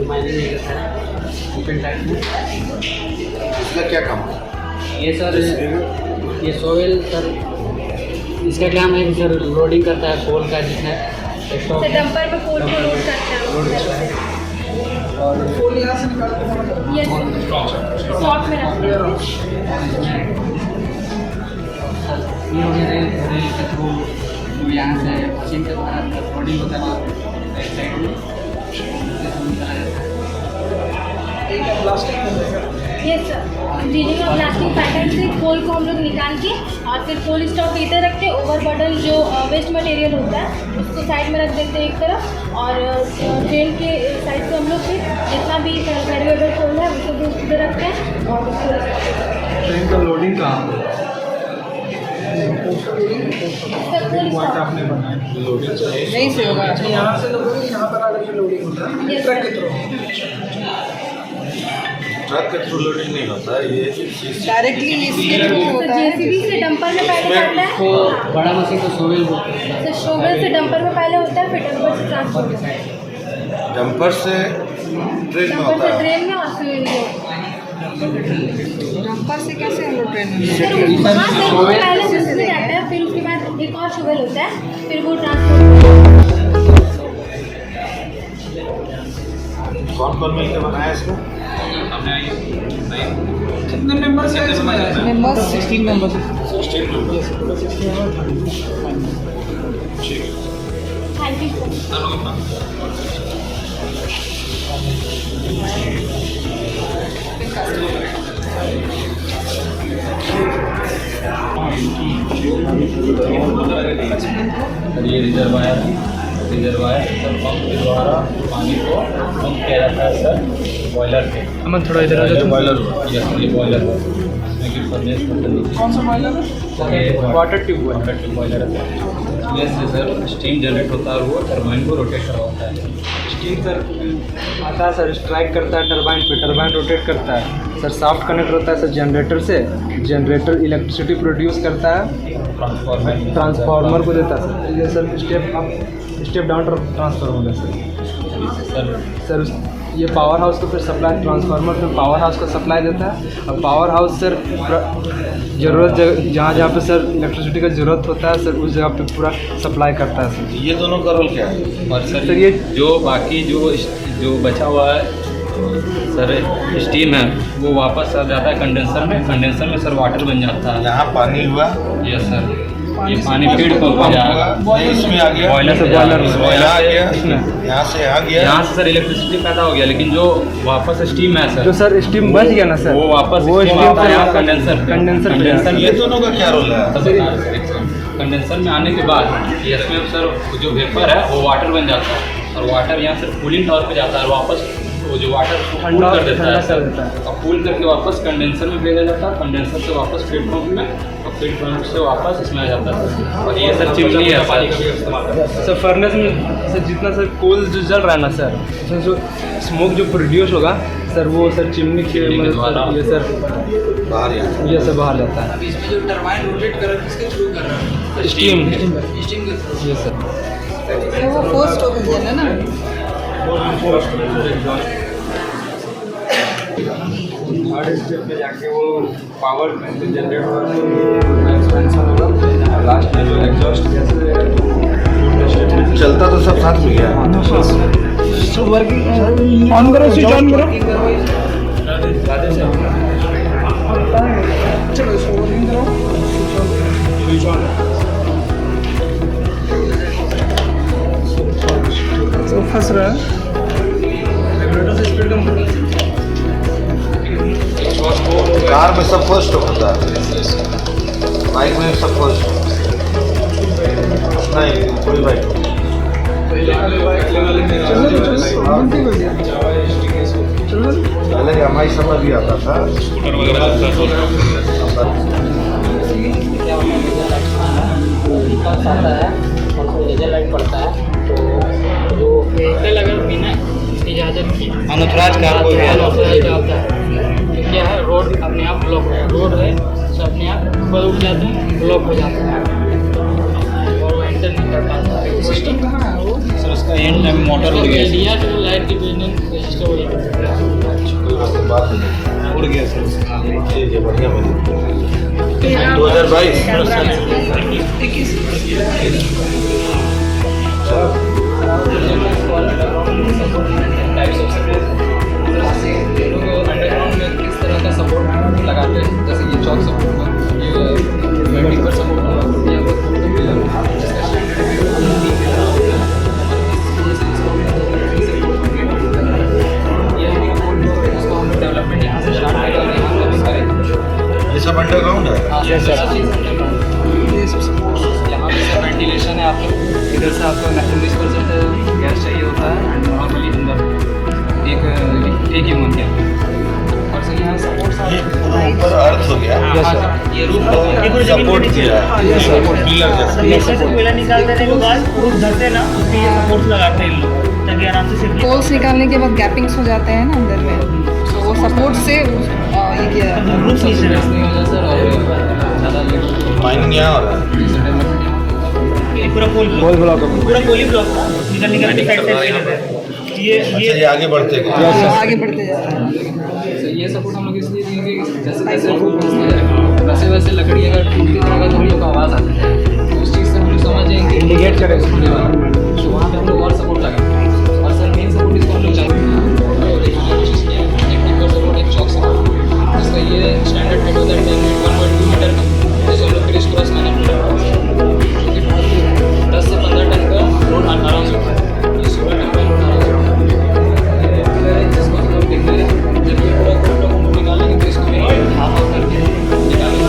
मायने नहीं करता है ओपन टाइप में। इसका क्या काम है? ये सर ये सोवेल सर इसका काम है कि सर लोडिंग करता है कोल का जितना स्टॉक डंपर पे कोल को लोड करता है और ये स्टॉक में रखते हैं। ये हो गया रेल के थ्रू यहाँ से मशीन के द्वारा लोडिंग होता है एक साइड में ये डीलिंग और प्लास्टिक पैटर्न से कोल को हम लोग निकाल के और फिर कोल स्टॉक इधर रखते हैं। ओवर बर्डन जो वेस्ट मटेरियल होता है उसको साइड में रख देते हैं एक तरफ, और ट्रेन के साइड से हम लोग फिर जितना भी वेरिएबल कोल है उसको भी उधर रखते हैं और उसको ट्रेन का लोडिंग कहाँ पे? आपने बनाया नहीं से होगा। यहाँ से लोडिंग, यहाँ पर आकर के लोडिंग होता है ट्रक के थ्रू। ट्रक के थ्रू लोडिंग नहीं होता है, ये डायरेक्टली इसके थ्रू होता है। जेसीबी से डंपर में पहले जाता है तो बड़ा मशीन को सोवेल बोलते हैं। तो शोवेल से डंपर में पहले होता है, फिर डंपर से ट्रांसफर होता है, डंपर से ट्रेन में डंपर होता से है। ट्रेन में और फिर ये डंपर से कैसे हम लोग ट्रेन में? फिर वहाँ से पहले उसमें जाता है, फिर उसके बाद एक और शोवेल होता है, फिर वो ट्रांसफर कौन कौन मिलकर बनाया इसको? कितने मेंबर्स हैं इसमें? Members 16 members. 16 members. Thank you. ये रिजर्वायर है, रिजर्वायर सर पंप के द्वारा पानी को पंप किया जाता है सर बॉयलर पे। अमन थोड़ा इधर आ जाओ। बॉयलर ये बॉयलर है, इसमें कि फर्नेस बटन कौन सा बॉयलर है? वाटर ट्यूब बॉयलर है। इसमें से सर स्टीम जनरेट होता है और वो टरबाइन को रोटेट करवाता है। स्टीम सर आता है सर, स्ट्राइक करता है टरबाइन पे, टरबाइन रोटेट करता है सर, साफ्ट कनेक्ट होता है सर जनरेटर से, जनरेटर इलेक्ट्रिसिटी प्रोड्यूस करता है, ट्रांसफार्मर को देता है सर। ये सर स्टेप डाउन ट्रांसफार्मर है सर। ये पावर हाउस को फिर सप्लाई, ट्रांसफार्मर फिर पावर हाउस को सप्लाई देता है, और पावर हाउस सर ज़रूरत जहाँ जहाँ पे सर इलेक्ट्रिसिटी का ज़रूरत होता है सर उस जगह पे पूरा सप्लाई करता है सर। ये दोनों का रोल क्या है? और सर सर ये जो बाकी जो बचा हुआ है सर स्टीम है वो वापस आ जाता है कंडेंसर में, कंडेंसर में सर वाटर बन जाता है। यहाँ पानी हुआ, यस सर, ये पानी फीड पंप हो जाएगा, ये इसमें आ गया, बॉयलर से यहाँ आ गया, यहाँ से यहाँ गया, यहाँ से सर इलेक्ट्रिसिटी पैदा हो गया, लेकिन जो वापस स्टीम है सर जो सर स्टीम बच गया ना सर, वो वापस वो स्टीम स्टीम आता है यहाँ सर कंडेंसर ये दोनों का क्या रोल है? कंडेंसर में आने के बाद इसमें सर जो वेपर है वो वाटर बन जाता है, और वाटर यहाँ सर कूलिंग टावर पे जाता है, और वापस वो जो वाटर कूल कर देता है सर, और कूल करके वापस कंडेंसर में भेजा जाता है, कंडेंसर से वापस फीड पंप में, और फीड पंप से वापस इसमें आ जाता है। और ये सर चिमनी है पानी का इस्तेमाल करता है सर फर्नेस में सर जितना सर कोल जो जल रहा है ना सर, उसमें जो स्मोक जो प्रोड्यूस होगा सर वो सर चिमनी के द्वारा ये सर बाहर यहाँ ये सब बाहर जाता है। इसमें जो टरबाइन रोटेट कर रहा है किसके थ्रू कर रहा है? स्टीम स्टीम के थ्रू। ये सर वो फोर्स्ड ऑक्सीजन है ना। थर्ड स्टेप पे जाके वो पावर जनरेट होगा, एक्सपेंशन होगा, लास्ट में जो एग्जॉस्ट गैस चलता तो सब साथ में गया। वर्किंग ऑन करो, स्विच ऑन करो। चलो इसको वर्किंग करो, स्विच ऑन। तो फंस रहा है, रेगुलेटर से स्पीड कम करो। कार में सब फर्स्ट होता है, बाइक में सब फर्स्ट नहीं, कोई बाइक पहले हमारी समय भी आता था स्कूटर वगैरह आता है और लेजर लाइट पड़ता है, तो जो व्हीकल अगर बिना इजाज़त के अनुथराज कार को भी अनऑथराइज्ड आता है तो क्या है, रोड अपने आप ब्लॉक हो, रोड है तो अपने आप ऊपर उठ जाते हैं, ब्लॉक हो जाता है और वो एंटर नहीं कर पाता है। सिस्टम कहाँ है वो? सर उसका एंड टाइम मोटर उड़ गया। एलडीआर जो लाइट की बिजनेस रजिस्टर हो जाता है। बाद में उड़ गया सर उसका। ये बढ़िया मिली 2022 टाइप्स ऑफ सपोर्ट अंडरग्राउंड में किस तरह का सपोर्ट लगाते हैं, जैसे ये चौक सपोर्ट हुआ, ये वर्टिकल सपोर्ट हुआ, या फिर डेवलपमेंट यहाँ से स्टार्ट करेगा और यहाँ पे करेंगे। ये सब अंडरग्राउंड है। यहाँ पे सब वेंटिलेशन है, आपको इधर से आपको 19% गैस चाहिए होता है नॉर्मली अंदर एक ही मंथ के अंदर। और सर यहाँ सपोर्ट ये पूरा ऊपर अर्थ हो गया ये रूफ सपोर्ट किया है पिलर जैसा कोयला निकालते रहने के बाद रूफ धरते ना उसके ये सपोर्ट लगाते हैं लोग ताकि आराम से शिफ्ट पोल्स निकालने के बाद गैपिंग्स हो जाते हैं ना अंदर में, तो वो सपोर्ट से ये किया रूफ नीचे नहीं हो जाए सर, और ज़्यादा माइनिंग यहाँ हो रहा है। ये पूरा पोल ब्लॉक पूरा पोली ब्लॉक था निकल निकल के साइड साइड से ये अच्छा ये आगे बढ़ते गए आगे बढ़ते जा रहा है। तो ये सपोर्ट हम लोग इसलिए देंगे कि जैसे जैसे रूफ घुसते जाएगा वैसे वैसे लकड़ी अगर टूटती जाएगा तो हम लोग को आवाज़ आती है, तो उस चीज़ से हम लोग समझ जाएंगे इंडिकेट करेंगे तो वहाँ पे हम लोग और सपोर्ट लगाएंगे। और सर मेन सपोर्ट इसको हम लोग चाहिए एक टिपर सपोर्ट, एक चौक सपोर्ट, इसका ये स्टैंडर्ड फिट होता है 1.2 मीटर का, जैसे हम लोग क्रिस क्रॉस मैंने 10 से 15 टन का लोड आराम से होता है, ये 16 टन का लोड आराम से होता है, जिसको हम लोग देख रहे हैं। जब ये पूरा कोट हम लोग निकालेंगे तो इसको हाफ ऑफ करके निकालेंगे।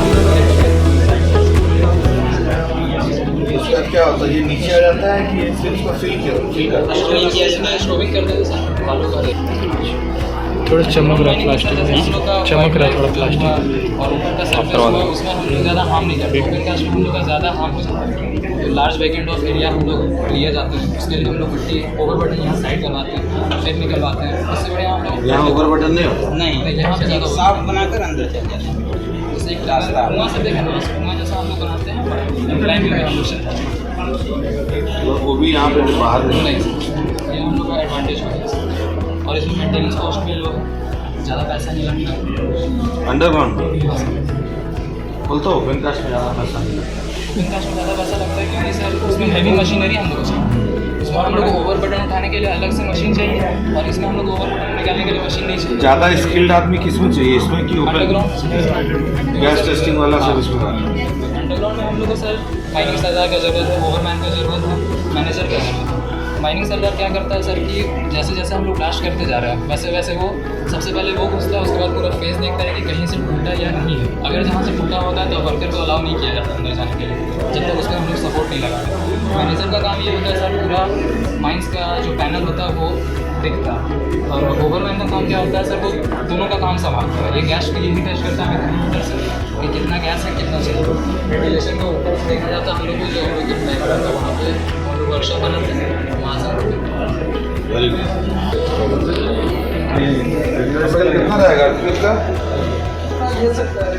इसका क्या होता है, ये नीचे आ जाता है कि ये सिर्फ इसको फिल करता है? स्टोविंग करते हैं सर, बालू का थोड़ा चमक रहा है प्लास्टिक में, चमक रहा है थोड़ा प्लास्टिक। और ऊपर का सरफेस हुआ उसमें हम लोग ज़्यादा हार्म नहीं करते, ओपन कास्ट में हम लोग का ज़्यादा हार्म हो जाता है। तो लार्ज वैकेंट ऑफ एरिया हम लोग लिए जाते हैं, उसके लिए हम लोग मिट्टी ओवर बटन यहाँ साइड करवाते हैं, फिर निकलवाते हैं, उससे बढ़िया हम लोग यहाँ ओवर बटन नहीं होता। नहीं यहाँ पे ज़्यादा साफ बनाकर अंदर चल जाते हैं। जैसे एक रास्ता कुआं से देखें ना, कुआं जैसा हम लोग बनाते हैं, क्लाइंबिंग में हम लोग चलते हैं। वो भी यहाँ पे बाहर नहीं नहीं ये हम लोग का एडवांटेज है और इसमें मेंटेनेंस कॉस्ट भी लो है, ज़्यादा पैसा नहीं लगता। अंडरग्राउंड बोलता हूँ ओपन कास्ट में ज़्यादा पैसा नहीं लगता। ओपन कास्ट में ज़्यादा पैसा लगता है क्योंकि सर उसमें हैवी मशीनरी हम लोग उसमें हम लोग को ओवर बटन उठाने के लिए अलग से मशीन चाहिए और इसमें हम लोग ओवर बटन निकालने के लिए मशीन नहीं चाहिए। ज़्यादा स्किल्ड आदमी किसमें चाहिए, इसमें कि ओपन अंडरग्राउंड गैस टेस्टिंग वाला सर्विस में? अंडरग्राउंड में हम लोग को सर माइनिंग सरदार का ज़रूरत है, ओवरमैन का ज़रूरत है, मैनेजर का ज़रूरत है। माइनिंग सरदार क्या करता है सर कि जैसे जैसे हम लोग ब्लास्ट करते जा रहे हैं वैसे वैसे वो सबसे पहले वो घुसता है, उसके बाद पूरा फेस देखता है कि कहीं से टूटा या नहीं है। अगर जहाँ से टूटा होता है तो वर्कर को अलाउ नहीं किया जाता अंदर जाने के लिए जब तक उसमें हम लोग सपोर्ट नहीं लगाते। मैनेजर का काम ये होता है सर पूरा माइंस का जो पैनल होता है वो देखता है और ओवरमैन का काम क्या होता है सर वो दोनों का काम संभालता है। ये गैस के लिए भी टेस्ट करता है मीटर से कि कितना गैस है कितना चाहिए। वेंटिलेशन का ऊपर से देखा जाता है हम लोग को जो कितना है वहाँ पे हम लोग वर्कशॉप बनाते हैं वहाँ से वेरी गुड। कितना रहेगा इसका? ये सकता है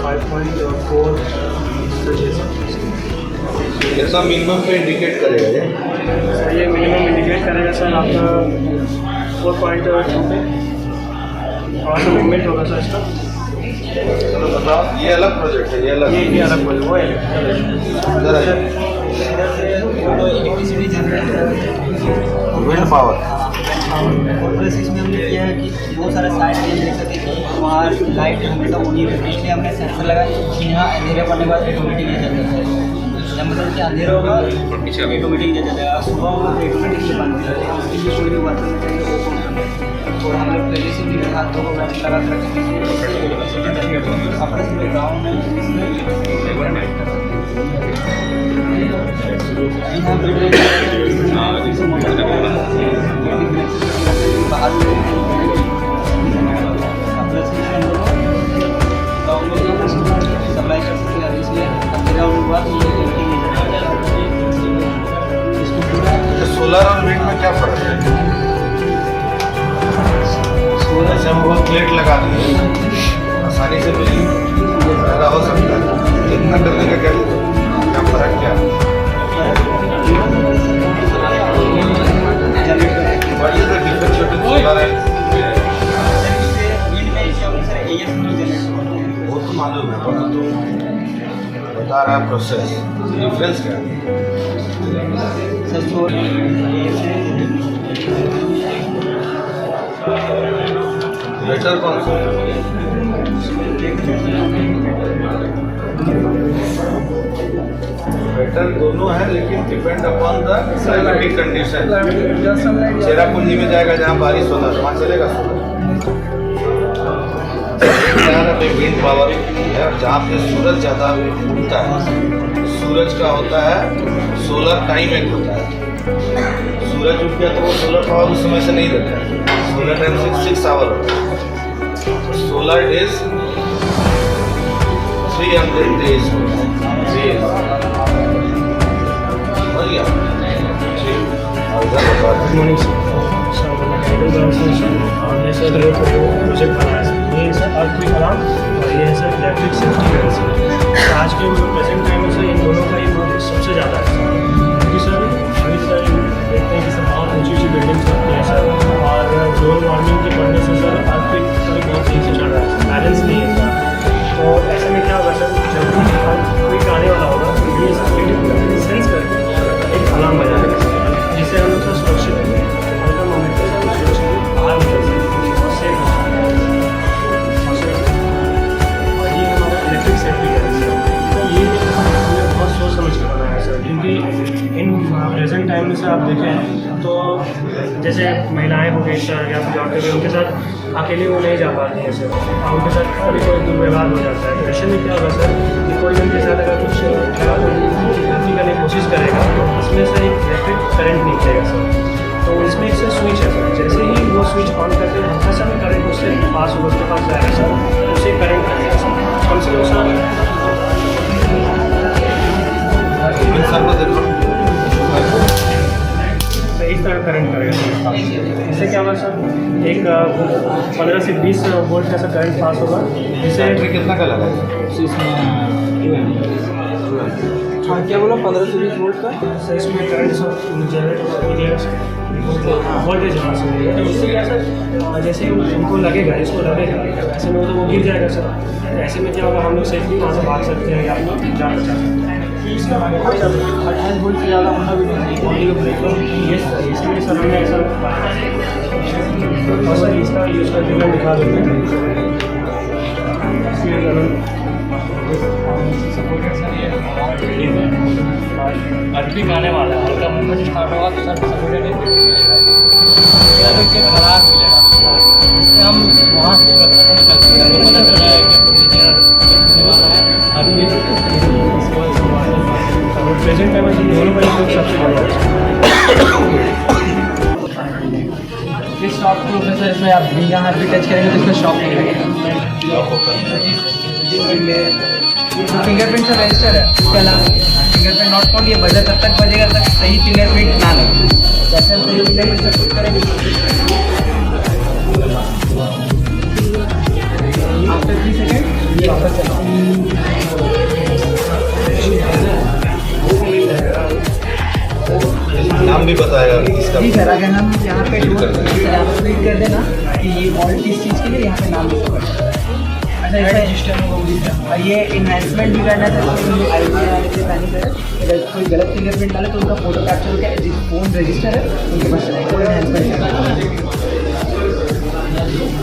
5.4 कितना मिनिमम पे इंडिकेट करेगा ये मिनिमम इंडिकेट करेगा सर आपका 4.2 पे और तो पेमेंट होगा सर इसका। तो बताओ ये अलग प्रोजेक्ट है, ये अलग ये अलग बोल वो है इधर आइए। विंड पावर और प्लस इसमें हमने किया है कि बहुत सारे साइड में देख सकते हैं वहाँ लाइट हमेशा होनी है, इसलिए हमने सेंसर लगाया कि यहाँ अंधेरे पड़ने के बाद ऑटोमेटिक ये चल जाता है। जब मतलब कि अंधेरा होगा ऑटोमेटिक ये चल जाएगा, सुबह होगा तो ऑटोमेटिक ये बंद हो जाएगा। उसके लिए कोई भी बात नहीं चाहिए वो कौन करना है। और हम लोग पहले से भी हाथ धो लगा के रखेंगे अपने से गाँव में बाहर सप्लाई कर सकते हैं, इसलिए अंधेरा होने के बाद इसको पूरा सोलर और विंड में क्या फर्क है? सोलर से हम वो प्लेट लगा दिए आसानी से बिजली पैदा हो सकता है, इतना करने का क्या फर्क क्या है? What is the difference between solar and मालूम है, परंतु बता रहा है प्रोसेस, डिफरेंस क्या है? सर तो बेटर कौन सा है? बेटर दोनों है, लेकिन depend upon the climatic condition. Cherrapunji में जाएगा जहाँ बारिश होता है, वहाँ चलेगा विंड पावर है, जहाँ पे सूरज ज़्यादा उगता है। सूरज का होता है सोलर टाइम एक होता है, सूरज उग गया तो वो सोलर पावर उस समय से नहीं देता है। सोलर टाइम 6 आवर होता है, solar days 300 days good morning sir, mechanical transmission और ये सर प्रोजेक्ट बनाया है। ये सर अर्थक्वेक अलार्म और ये है सर इलेक्ट्रिक सेफ्टी बैलेंस। आज के प्रेजेंट टाइम में सर इन दोनों का ही महत्व सबसे ज़्यादा है सर, क्योंकि सर अभी सर देखते हैं कि सर बहुत ऊँची बिल्डिंग्स होती हैं सर, और ग्लोबल वार्मिंग के बढ़ने से सर अर्थक्वेक सर बहुत तेज़ी से चल रहा है, बैलेंस नहीं है सर। तो ऐसे में क्या होगा सर, जब भी अर्थक्वेक आने वाला होगा तो ये सर सेंस करके एक अलार्म बजाएगा जिससे हम लोग सर सुरक्षित रहेंगे। हल्का मोमेंट पर सर सुरक्षित बाहर निकल सकते हैं और सेफ और ये हमारा इलेक्ट्रिक सेफ्टी है सर। तो ये हमने बहुत सोच समझ के बनाया है सर, क्योंकि इन प्रेजेंट टाइम में सर आप देखें तो जैसे महिलाएं हो गई सर या फिर औरतें उनके साथ अकेले वो नहीं जा पाती हैं सर, और उनके साथ कभी कोई दुर्व्यवहार हो जाता है। तो ऐसे में क्या होगा सर कि कोई उनके साथ अगर कुछ गलती करने की कोशिश करेगा तो इसमें से एक इलेक्ट्रिक करंट निकलेगा सर। तो इसमें एक सर स्विच है सर, जैसे ही वो स्विच ऑन करके हल्का सा में करंट उससे पास होगा, उसके पास जाएगा सर, उससे करंट लगेगा सर, कम से कम सर इस तरह करंट करेगा सर। इससे क्या होगा सर, एक 15 से 20 वोल्ट का सर करंट पास होगा, जिससे बैटरी कितना का लगा है? हाँ क्या बोला, 15 से 20 वोल्ट का सर इसमें करंट सब जनरेट वोल्टेज पास हो जाएगा। तो इससे क्या सर, जैसे ही उनको लगेगा, इसको लगेगा, ऐसे में वो गिर जाएगा सर। ऐसे में क्या होगा, हम लोग सेफली वहाँ से भाग सकते हैं या जा सकते हैं। इसका 28 वोल्ट से ज़्यादा होना भी नहीं। ये सर इसलिए सर हमने सर और सर इसका यूज़ करके मैं दिखा देते हैं। अर्थक्वेक आने वाला है, हल्का मूवमेंट स्टार्ट होगा तो सर सपोर्टेड खराब मिलेगा, इससे हम वहाँ से सुरक्षा नहीं कर सकते। हमें पता चल जाएगा कि प्रेजेंट टाइम में दोनों का यूज सबसे बड़ा इस शॉप प्रूफ है सर, इसमें आप यहाँ भी टच करेंगे तो इसमें शॉप नहीं लगेगा। फिंगरप्रिंट से रजिस्टर है, इसके अलावा फिंगरप्रिंट नॉट काउंट, ये बजा तब तक बजेगा तक सही फिंगरप्रिंट ना लगे। जैसे हम सही फिंगरप्रिंट सब कुछ करेंगे आफ्टर 3 सेकेंड ये वापस चला। नाम भी बताएगा इसका? जी सर, अगर हम यहाँ पे क्लिक कर देना कि ये ऑल किस चीज़ के लिए, यहाँ पे नाम लिखो। अच्छा इसका ये इन्हेंसमेंट भी करना था, आई आने से पहले करें, अगर कोई गलत फिंगरप्रिंट डाले तो उनका फोटो कैप्चर होकर जिस फ़ोन रजिस्टर है उनके पास चलेगा, कोई इन्हेंसमेंट करना।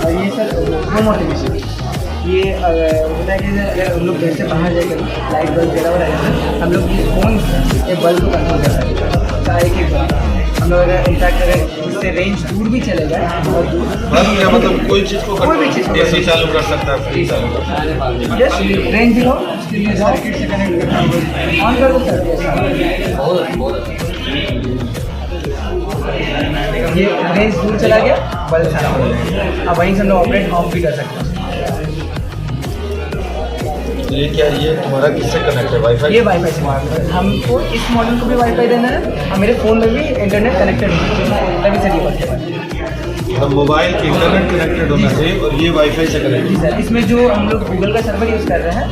और ये सर होम ऑटोमेशन, ये होता है कि अगर हम लोग घर से बाहर जाकर लाइट बल्ब जला हुआ रहेगा, हम लोग ये फ़ोन ये बल्ब को कंट्रोल कर सकते हैं। एक बार हम लोग अगर इनफैक्ट अगर उससे रेंज दूर भी चले गए और क्या मतलब कोई चीज़ को कोई भी चीज़ को ऐसे चालू कर सकता है, फ्री चालू कर सकता है। जस्ट रेंज भी हो, सर्किट से कनेक्ट ऑन कर दो सर। ये रेंज दूर चला गया, बल्ब सारा हो गया। अब वहीं से हम लोग ऑपरेट ऑफ भी कर सकते हैं। ये क्या, ये तुम्हारा किससे कनेक्ट है? वाईफाई? ये वाईफाई से हमको इस मॉडल को भी वाईफाई देना है, और मेरे फ़ोन में भी इंटरनेट कनेक्टेड है, तभी से ये मतलब मोबाइल इंटरनेट कनेक्टेड होना चाहिए और ये वाईफाई से कनेक्टेड। जी सर, इसमें जो हम लोग गूगल का सर्वर यूज़ कर रहे हैं,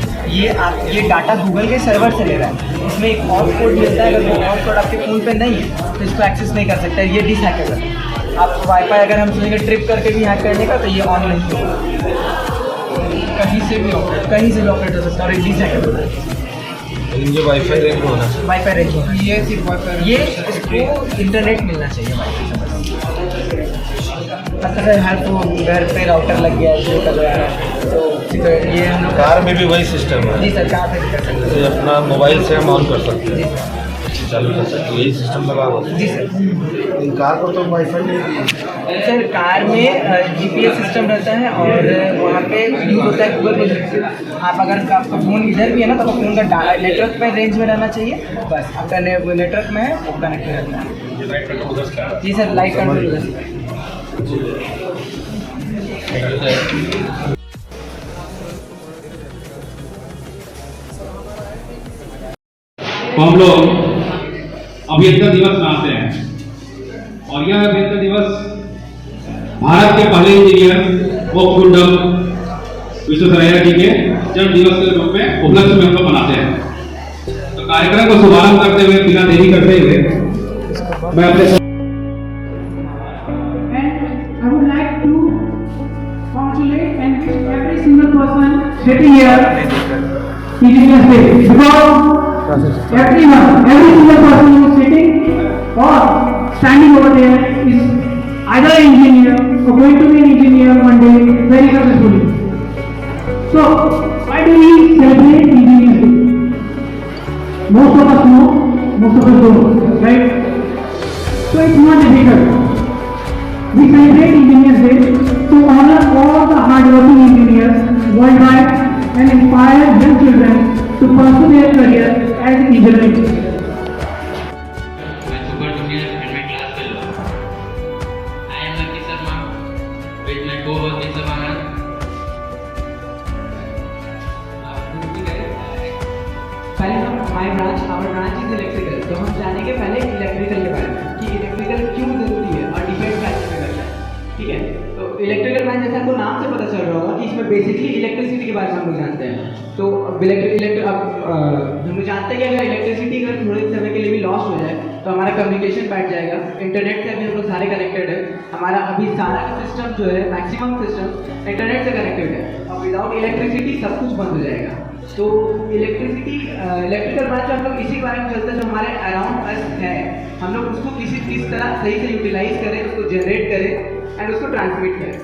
ये डाटा गूगल के सर्वर से ले रहा है। इसमें एक ऑफ कोड मिलता है, अगर वो ऑफ कोड आपके फ़ोन पे नहीं है तो इसको एक्सेस नहीं कर सकता, ये डिसहैकेबल है। आप वाईफाई अगर हम सोचेंगे ट्रिप करके भी हैक करने का तो ये ऑन नहीं होगा। कहीं से भी ऑपरेट हो सकता है और डिसेबल है। लेकिन जो वाईफाई रेंज होना चाहिए। वाईफाई रेंज ये सिर्फ वाईफाई ये इसको इंटरनेट मिलना चाहिए वाईफाई से बस। अगर हर को घर पे राउटर लग गया जियो का जो है तो ये हम लोग कार में भी वही सिस्टम है। जी सर कार पे भी कर सकते जैसे अपना मोबाइल से हम ऑन कर सकते हैं। हैं, चालू कर सकते हैं, यही सिस्टम लगा हुआ है। जी सर। इन कार को तो वाईफाई नहीं दिया। सर कार में जीपीएस सिस्टम रहता है और वहाँ पे यूज होता है गूगल प्रोजेक्ट। आप अगर आपका फ़ोन इधर भी है ना तो आपका फ़ोन का नेटवर्क पे रेंज में रहना चाहिए, बस आपका नेटवर्क में है वो कनेक्ट रहता है। जी सर लाइट कंट्रोल उधर से। तो हम लोग अभियंता दिवस मनाते हैं और यह अभियंता दिवस भारत के पहले इंजीनियर मोक्षगुंडम विश्वेश्वरैया जी के जन्म दिवस के रूप में उपलक्ष्य में हम लोग मनाते हैं। तो कार्यक्रम को शुभारंभ करते हुए बिना देरी करते हुए मैं अपने I would like to congratulate and wish every single person sitting here Engineers Day because every single person who is sitting or standing over there is either an engineer or going to be an engineer one day very successfully. So why do we celebrate Engineers Day? Most of us know, most of us don't, right? So it's not difficult. We celebrate Engineers Day to honor all the hardworking engineers worldwide and inspire young children to pursue their career as engineering. मैं super junior and my class fellow. I am Lucky Sharma with my co-host Disha Maharaj. पहले हम our branch is electrical. तो हम जानेंगे पहले electrical के बारे में कि इलेक्ट्रिकल क्यों जरूरी है और डिफेंस ब्रांच में करता है, ठीक है। तो इलेक्ट्रिकल ब्रांच जैसे आपको नाम से पता चल रहा होगा कि इसमें बेसिकली इलेक्ट्रिसिटी के बारे में हम लोग जानते हैं। तो हम लोग जानते हैं कि अगर इलेक्ट्रिसिटी अगर थोड़े समय के लिए भी लॉस हो जाए तो हमारा कम्युनिकेशन बैठ जाएगा। इंटरनेट से अभी हम लोग सारे कनेक्टेड है, हमारा अभी सारा सिस्टम जो है मैक्सिमम सिस्टम इंटरनेट से कनेक्टेड है और विदाउट इलेक्ट्रिसिटी सब कुछ बंद हो जाएगा। तो इलेक्ट्रिकल ब्रांच हम लोग इसी बारे में चलते हैं जो हमारे अराउंड अस है, हम लोग उसको किस तरह सही से यूटिलाइज करें, उसको जनरेट करें एंड उसको ट्रांसमिट करें।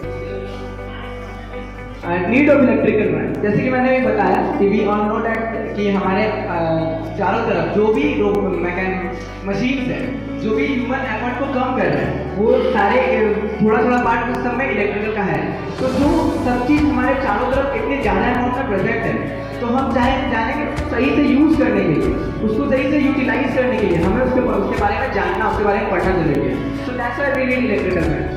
नीड ऑफ इलेक्ट्रिकल ब्रांच, जैसे कि मैंने बताया कि वी ऑल नो दैट कि हमारे चारों तरफ जो भी मशीन्स है, जो भी ह्यूमन एफर्ट को कम कर रहे हैं वो सारे थोड़ा पार्ट सिस्टम में इलेक्ट्रिकल का है। तो जो सब चीज़ हमारे चारों तरफ इतने ज़्यादा अमाउंट में प्रेजेंट है तो हम जाने के सही से यूज़ करने के लिए, उसको सही से यूटिलाइज करने के लिए हमें उसके बारे में जानना, उसके बारे में पढ़ना जरूरी है। So that's why we need electrical branch.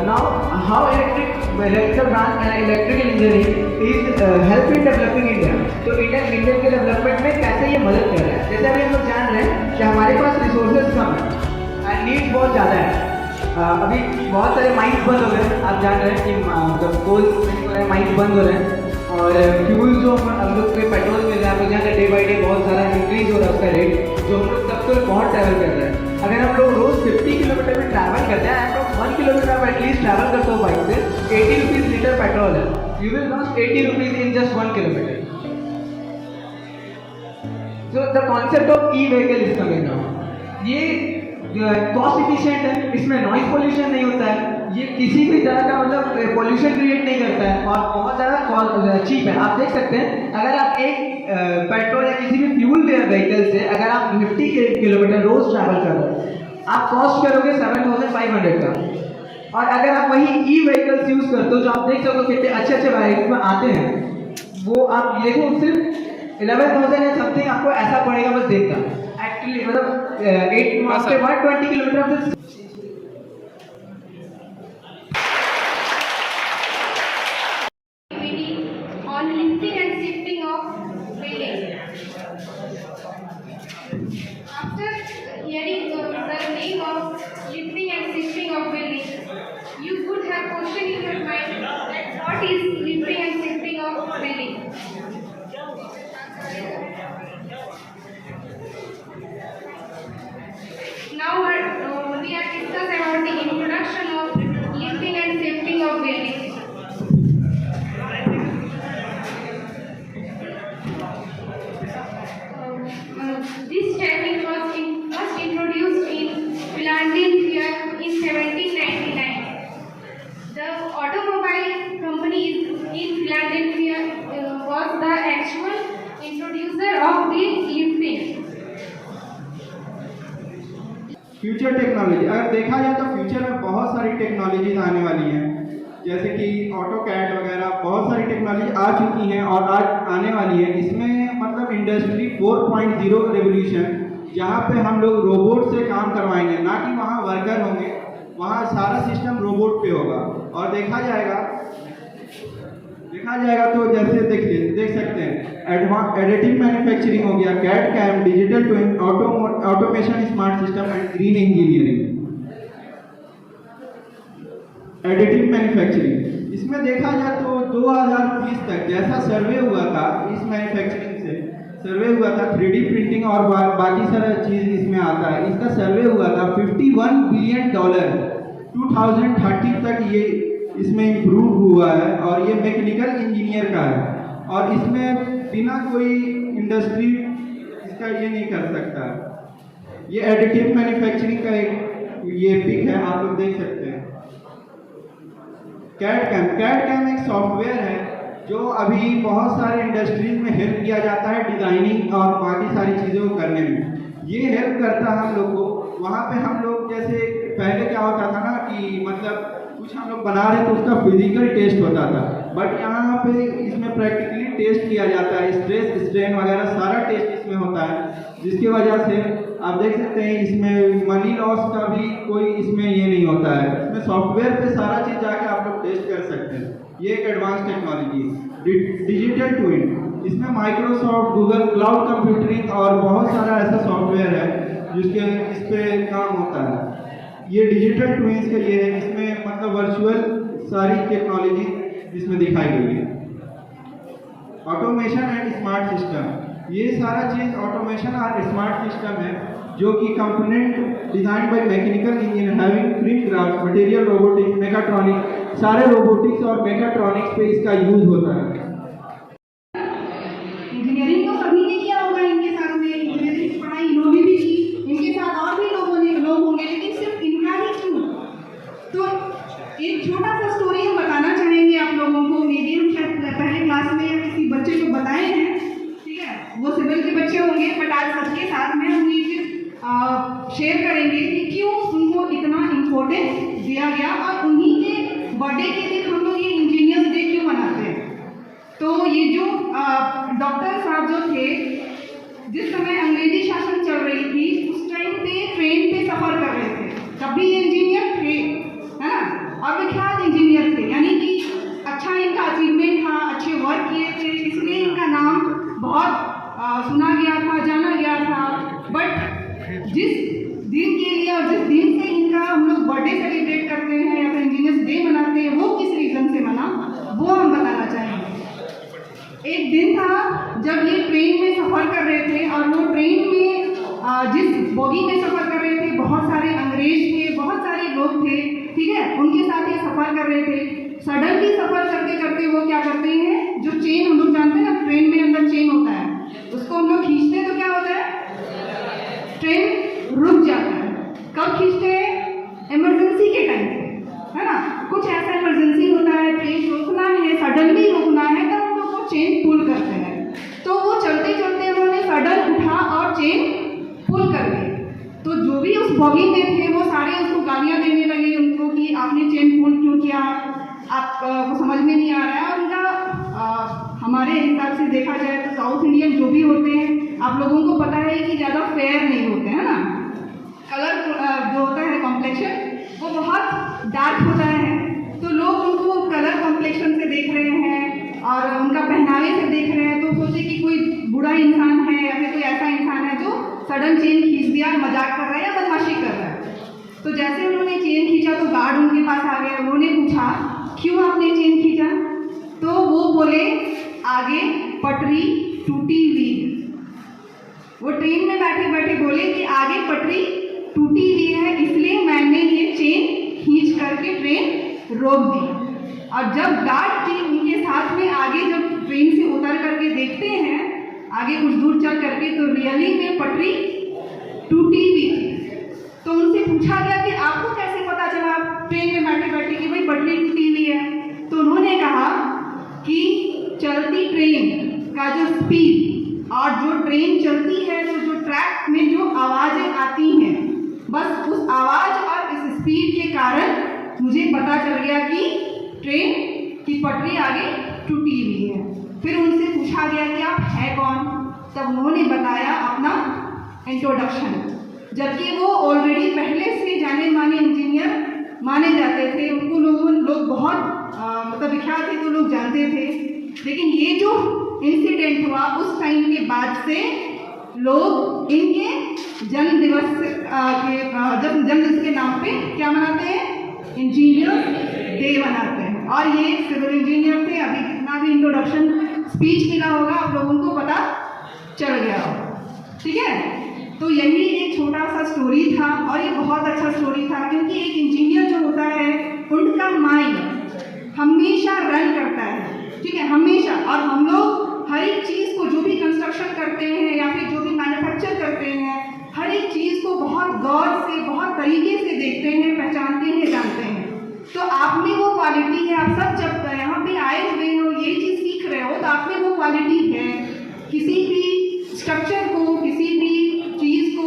Now, how electrical branch and electrical engineering is help in developing India. तो इंडिया के डेवलपमेंट में कैसे ये मदद कर रहा है? जैसे अभी हम लोग जान रहे हैं कि हमारे पास रिसोर्सेज कम है एंड नीड बहुत ज़्यादा है। अभी बहुत सारे माइंस बंद हो गए, आप जान रहे हैं कि जब कोल माइंस बंद हो रहे हैं और फ्यूल जो हम लोग पे पेट्रोल मिल रहा है, तो जहाँ डे बाई डे बहुत सारा इंक्रीज हो रहा है उसका रेट, जो हम लोग तब तो बहुत ट्रैवल कर रहे हैं। अगर हम लोग रोज 50 किलोमीटर में ट्रैवल करते हैं, आप 1 किलोमीटर आप एटलीस्ट ट्रैवल करते हो बाइक से, 80 रुपीज़ लीटर पेट्रोल है, you will loss 80 rupees in just 1 kilometre. So the concept of e vehicle is coming now. ये कॉस्ट इफिशिएंट है, इसमें नॉइज पोल्यूशन नहीं होता है, ये किसी भी तरह का मतलब पोल्यूशन क्रिएट नहीं करता है और बहुत ज़्यादा चीप है। आप देख सकते हैं अगर आप एक पेट्रोल या किसी भी फ्यूल व्हीकल से अगर आप 50 किलोमीटर रोज ट्रैवल कर रहे हैं, आप कॉस्ट करोगे 7500 का, और अगर आप वही ई व्हीकल्स यूज़ करते हो जो आप देख सकते हो कितने अच्छे वेराइटी में आते हैं, वो आप देखो सिर्फ 11,000 या समथिंग आपको ऐसा पड़ेगा बस देखना। एक्चुअली मतलब 8 मंथ पे 120 kilometre on lifting and shifting of buildings. After hearing the name of lifting and shifting of buildings, you could have question in your mind that what is lifting and shifting of buildings? Now we are future technology, अगर देखा जाए तो future में बहुत सारी technologies आने वाली हैं, जैसे कि ऑटो कैड वगैरह बहुत सारी टेक्नोलॉजी आ चुकी हैं और आज आने वाली है। इसमें मतलब इंडस्ट्री 4.0 रेवोल्यूशन, जहाँ पे हम लोग रोबोट से काम करवाएंगे, ना कि वहाँ वर्कर होंगे, वहाँ सारा सिस्टम रोबोट पे होगा। और देखा जाएगा तो जैसे देख सकते हैं एडिटिव मैन्युफैक्चरिंग हो गया, CAD CAM, digital twin, automation, smart system and green engineering. Additive manufacturing, इसमें देखा जाए तो 2020 तक जैसा सर्वे हुआ था, इस मैन्युफैक्चरिंग से सर्वे हुआ था, 3D प्रिंटिंग और बाकी सारा चीज़ इसमें आता है। इसका सर्वे हुआ था $51 बिलियन 2030 तक ये इसमें इम्प्रूव हुआ है, और ये मैकेनिकल इंजीनियर का है, और इसमें बिना कोई इंडस्ट्री इसका ये नहीं कर सकता। ये एडिटिव मैन्युफैक्चरिंग का एक ये पिक है, आप लोग देख सकते हैं। कैड कैम एक सॉफ्टवेयर है जो अभी बहुत सारे इंडस्ट्रीज में हेल्प किया जाता है डिज़ाइनिंग और बाकी सारी चीज़ों को करने में। ये हेल्प करता है हम लोग को। वहाँ पे हम लोग जैसे पहले क्या होता था ना कि मतलब कुछ हम लोग बना रहे तो उसका फिजिकल टेस्ट होता था, बट यहाँ पे इसमें प्रैक्टिकली टेस्ट किया जाता है, स्ट्रेस स्ट्रेन वगैरह सारा टेस्ट इसमें होता है, जिसकी वजह से आप देख सकते हैं इसमें मनी लॉस का भी कोई इसमें ये नहीं होता है। इसमें सॉफ्टवेयर पे सारा चीज़ जाके आप लोग टेस्ट कर सकते हैं। ये एक एडवांस टेक्नोलॉजी। डिजिटल ट्विन, इसमें माइक्रोसॉफ्ट, गूगल क्लाउड कंप्यूटिंग और बहुत सारा ऐसा सॉफ्टवेयर है जिसके इस पे काम होता है। ये डिजिटल ट्विन्स का ये है, इसमें मतलब वर्चुअल सारी टेक्नोलॉजी इसमें दिखाई गई है। ऑटोमेशन एंड स्मार्ट सिस्टम, ये सारा चीज़ ऑटोमेशन और स्मार्ट सिस्टम है जो कि component design by mechanical engineer having print graph material robotics mechatronic, सारे रोबोटिक्स और मेकाट्रॉनिक्स पे इसका यूज होता है। इंजीनियरिंग तो सभी ने किया होगा, इनके साथ में इंजीनियरिंग की पढ़ाई इन्होंने भी की, इनके साथ और भी लोग होंगे, लेकिन सिर्फ इनका ही क्यों? तो एक छोटा सा स्टोरी हम बताना चाहेंगे आप लोगों को। मेरी हम शायद पहले क्लास में या किसी बच्चे को बताए हैं, ठीक है, वो सिविल के बच्चे होंगे, बट आज सबके साथ में हम ये चीज़ शेयर करेंगे कि क्यों उनको इतना इम्पोर्टेंस दिया गया और उन्हीं के बर्थडे के दिन हम लोग ये इंजीनियर्स डे क्यों मनाते हैं। तो ये जो डॉक्टर साहब जो थे, जिस समय अंग्रेजी शासन चल रही थी उस टाइम पे ट्रेन पे सफ़र कर रहे थे, तब भी ये इंजीनियर थे, है ना, और विख्यात इंजीनियर थे, यानी कि अच्छा इनका अचीवमेंट था, अच्छे वर्क किए थे, इसलिए इनका नाम बहुत सुना गया था, जाना गया था। बट जिस दिन के लिए और जिस दिन से इनका हम लोग बर्थडे सेलिब्रेट करते हैं या फिर इंजीनियर्स डे मनाते हैं, वो किस रीज़न से मना, वो हम बताना चाहेंगे। एक दिन था जब ये ट्रेन में सफ़र कर रहे थे और वो ट्रेन में जिस बोगी में सफ़र कर रहे थे बहुत सारे अंग्रेज थे, बहुत सारे लोग थे, ठीक है, उनके साथ ये सफ़र कर रहे थे। सडनली सफ़र करते करते वो क्या करते हैं, जो चेन हम लोग जानते हैं ना, ट्रेन में अंदर चेन होता है, उसको हम लोग खींचते हैं तो क्या होता है, ट्रेन रुक जाता है। कब खींचते हैं? इमरजेंसी के टाइम पे, है ना, कुछ ऐसा इमरजेंसी होता है, ट्रेन रोकना है, सडनली रोकना है, तब हम लोग वो चेन पुल करते हैं। तो वो चलते चलते उन्होंने सडन उठा और चेन पुल कर दी। तो जो भी उस बॉगी में थे वो सारे उसको गालियाँ देने लगे उनको कि आपने चेन पुल क्यों किया, आप वो समझ में नहीं आ रहा है। और उनका हमारे हिसाब से देखा जाए तो साउथ इंडियन जो भी होते हैं, आप लोगों को पता है कि ज़्यादा फेयर नहीं होते हैं ना, कलर जो होता है कॉम्प्लेक्शन वो बहुत डार्क होता है, तो लोग उनको कलर कॉम्प्लेक्शन से देख रहे हैं और उनका पहनावे से देख रहे हैं, तो सोचे कि कोई बुरा इंसान है या फिर कोई ऐसा इंसान है जो सडन चेन खींच दिया, मजाक कर रहा है या बदमाशी कर रहा है। तो जैसे उन्होंने चेन खींचा तो गार्ड उनके पास आ गए, उन्होंने पूछा क्यों आपने चेन खींचा, तो वो बोले आगे पटरी टूटी हुई है। वो ट्रेन में बैठे बैठे बोले कि आगे पटरी टूटी हुई है, इसलिए मैंने ये चेन खींच करके ट्रेन रोक दी। और जब गार्ड टीम उनके साथ में आगे जब ट्रेन से उतर करके देखते हैं आगे कुछ दूर चल करके, तो रियली में पटरी टूटी हुई थी। तो उनसे पूछा गया कि आपको कैसे पता चला ट्रेन में बैठे बैठे कि भाई पटरी टूटी हुई है। तो उन्होंने कहा कि चलती ट्रेन का जो स्पीड और जो ट्रेन चलती है तो जो ट्रैक में जो आवाज़ें आती हैं बस उस आवाज़ और इस स्पीड के कारण मुझे पता चल गया कि ट्रेन की पटरी आगे टूटी हुई है। फिर उनसे पूछा गया कि आप हैं कौन, तब उन्होंने बताया अपना इंट्रोडक्शन, जबकि वो ऑलरेडी पहले से जाने माने इंजीनियर माने जाते थे। उनको लोग बहुत मतलब विख्यात थे तो लोग जानते थे। लेकिन ये जो इंसिडेंट हुआ उस टाइम के बाद से लोग इनके जन्म दिवस के नाम पे क्या मनाते हैं, इंजीनियर डे मनाते हैं। और ये सिविल इंजीनियर थे। अभी जितना भी इंट्रोडक्शन स्पीच मिला होगा आप लोगों को पता चल गया होगा, ठीक है। तो यही एक छोटा सा स्टोरी था और ये बहुत अच्छा स्टोरी था, क्योंकि एक इंजीनियर जो होता है उनका माइंड हमेशा रन करता है, ठीक है, हमेशा। और हम लोग हर एक चीज़ को, जो भी कंस्ट्रक्शन करते हैं या फिर जो भी मैन्युफैक्चर करते हैं, हर एक चीज़ को बहुत गौर से, बहुत तरीके से देखते हैं, पहचानते हैं, जानते हैं। तो आप में वो क्वालिटी है। आप सब जब यहाँ पे आए हुए हो, ये चीज़ सीख रहे हो, तो आप में वो क्वालिटी है किसी भी स्ट्रक्चर को, किसी भी चीज़ को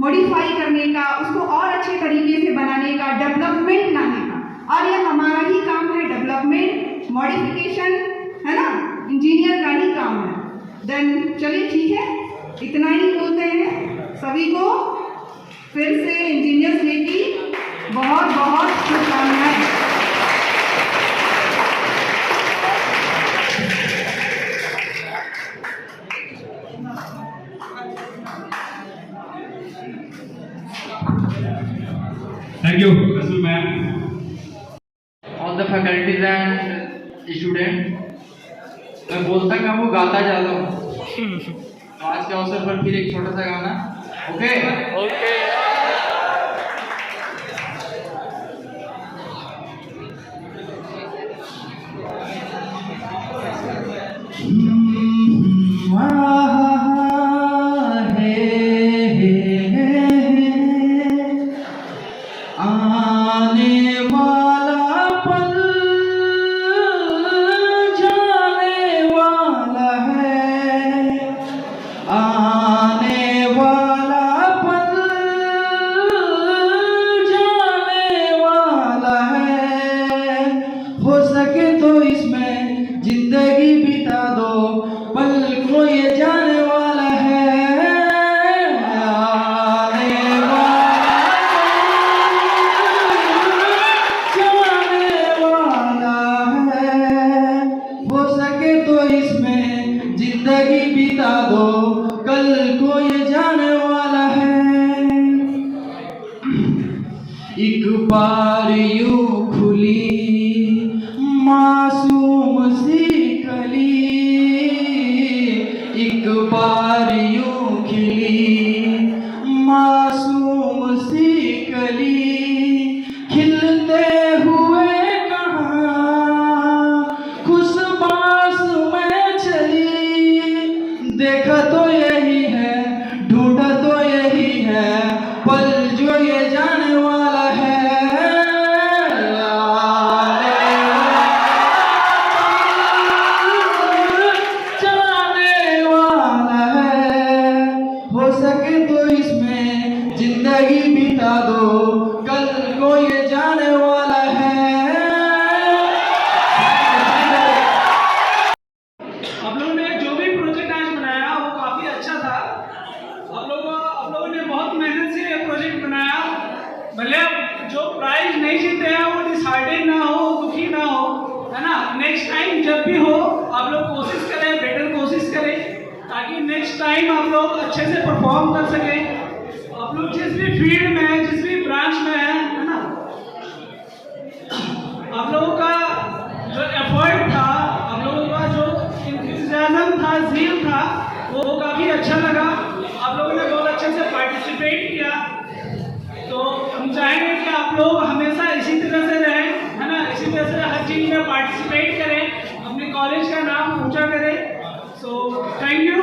मॉडिफाई करने का, उसको और अच्छे तरीके से बनाने का, डेवलपमेंट लाने का। और ये हमारा ही काम है, डेवलपमेंट, मॉडिफिकेशन, है ना, इंजीनियर का ही काम है। देन चलिए ठीक है, इतना ही बोलते हैं। सभी को फिर से इंजीनियर्स डे की बहुत बहुत शुभकामनाएं। Thank you, Rasul ma'am. All the faculties and students, मैं बोलता क्या वो गाता जाता हूँ। आज के अवसर पर फिर एक छोटा सा गाना, ओके ओके। आने वाला पल जाने वाला है, आने वाला पल जाने वाला है। हो सके तो इसमें जिंदगी बिता दो, पल को ये जाने वाला है। जिंदगी बिता दो, कल को ये जाने वाला है। एक बार यूं खुली मासूम सी कली, एक बार यूं खिली मासूम सी कली, खिलते हुए कहाँ खुशबाश में चली। देखा तो यही है, ढूंढा तो यही है, पल जो ये जाने वाला है। जाने वाला है, हो सके तो इसमें जिंदगी बिता दो, कल को ये जाने वाला है। आप लोगों ने जो भी प्रोजेक्ट आज बनाया वो काफ़ी अच्छा था। आप लोगों ने बहुत मेहनत से ये प्रोजेक्ट बनाया। भले जो प्राइज नहीं जीते हैं वो डिसहार्टेड ना हो, दुखी ना हो, है ना। नेक्स्ट टाइम जब भी हो आप लोग कोशिश करें, बेटर कोशिश करें, ताकि नेक्स्ट टाइम आप लोग अच्छे से परफॉर्म कर सकें। आप लोग जिस भी फील्ड में है, जिस भी ब्रांच में है ना, आप लोगों का जो एफर्ट था, आप लोगों का जो इंथुसियाज्म था, ज़ील था, वो काफ़ी अच्छा लगा। आप लोगों ने बहुत अच्छे से पार्टिसिपेट किया। तो हम चाहेंगे कि आप लोग हमेशा इसी तरह से रहें, है ना, इसी तरह से हर चीज़ में पार्टिसिपेट करें, अपने कॉलेज का नाम ऊंचा करें। So thank you.